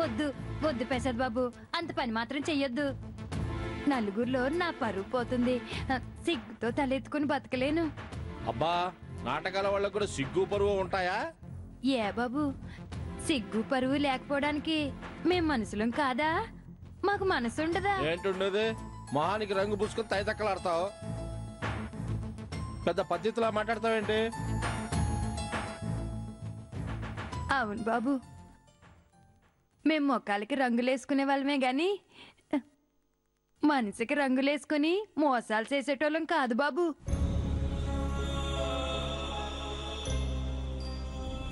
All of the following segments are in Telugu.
వద్దు వద్దు ప్రసాద్ బాబు, అంత పని మాత్రం చెయ్యొద్దు. నలుగురిలో నా పరువు పోతుంది. సిగ్గుతో తలెత్తుకుని బతకలేను. అబ్బా, నాటకాల వాళ్ళకు కూడా సిగ్గు పరువు ఉంటాయా? ఏ బాబు, సిగ్గు పరువు లేకపోవడానికి మేం మనుషులం కాదా? మాకు మనసు ఉండదా? ఏంటుండదు, మొహానికి రంగు పూసుకొని తైతక్కలాడతావు. పెద్ద పద్ధతిలా మాట్లాడతావేంటి? అవును బాబు, మేం మొక్కలకి రంగులేసుకునే వాళ్ళమే గాని మనసుకి రంగులేసుకుని మోసాలు చేసేటోళ్ళం కాదు బాబు.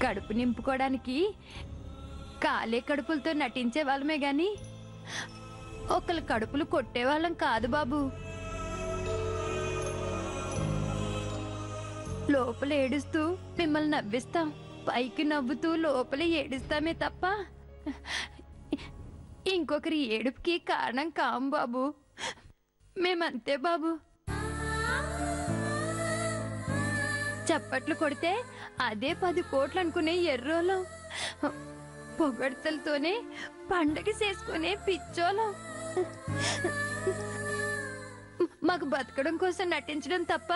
కడుపు నింపుకోవడానికి కాలే కడుపులతో నటించే వాళ్ళమే గాని ఒకళ్ళ కడుపులు కొట్టేవాళ్ళం కాదు బాబు. లోపల ఏడుస్తూ మిమ్మల్ని నవ్విస్తాం, పైకి నవ్వుతూ లోపల ఏడుస్తామే తప్ప ఇంకొకరి ఏడుపుకి కారణం కాం బాబు. మేమంతే బాబు. చప్పట్లు కొడితే అదే 10 కోట్లు అనుకునే ఎర్రోలం, పొగడ్తలతోనే పండగ చేసుకునే పిచ్చోలం. మాకు బతకడం కోసం నటించడం తప్ప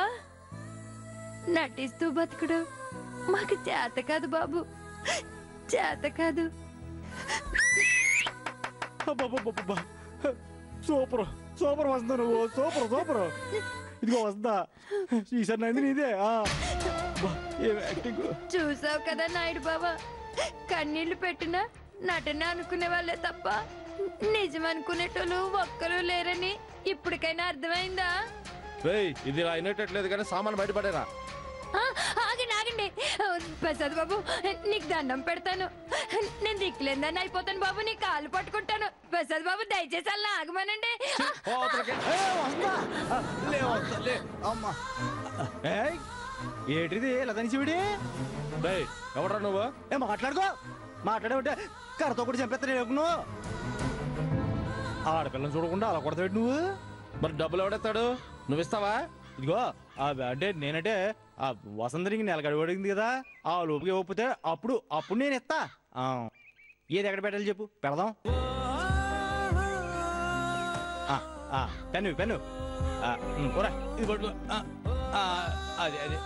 నటిస్తూ బతకడం మాకు చేత కాదు బాబు, చేత కాదు. సూపర్ సూపర్ వస్తా నువ్వు, సూపర్ సూపర్. ఇదిగో వస్తా, ఈసారి నందిని ఇదే. చూసావు కదా నాయుడు బాబా, కన్నీళ్లు పెట్టినా నటన అనుకునే వాళ్ళే తప్ప నిజం అనుకునేటోళ్ళు ఒక్కరు లేరని ఇప్పటికైనా అర్థమైందా? ఇది అయినట్లేదు కానీ సామాన్ బయటపడేరా. ఆగండి ఆగండి ప్రసాద్ బాబు, నీకు దండం పెడతాను. నేను దిక్కులేదని అయిపోతాను బాబు, నీ కాళ్ళు పట్టుకుంటాను. ప్రసాద్ బాబు దయచేసి అలా ఆగమనండి. ఏంటిది లదని శివుడి? ఎవరా నువ్వు? మాట్లాడుకో, మాట్లాడే కర్రతో కూడా చంపేస్తాను. ఆడపిల్లని చూడకుండా అలా కొడతాడు నువ్వు. మరి డబ్బులు ఎవడెత్తాడు? నువ్వు ఇస్తావా? ఇదిగో అంటే నేనంటే ఆ వసంతరికి నెలగడి పడింది కదా, ఆ లోపుకి ఇవ్వకపోతే అప్పుడు నేను ఇస్తా. ఏది ఎక్కడ పెట్టాలి చెప్పు, పెడదాం. పెన్ను పోరా, ఇది పట్టుకో. అదే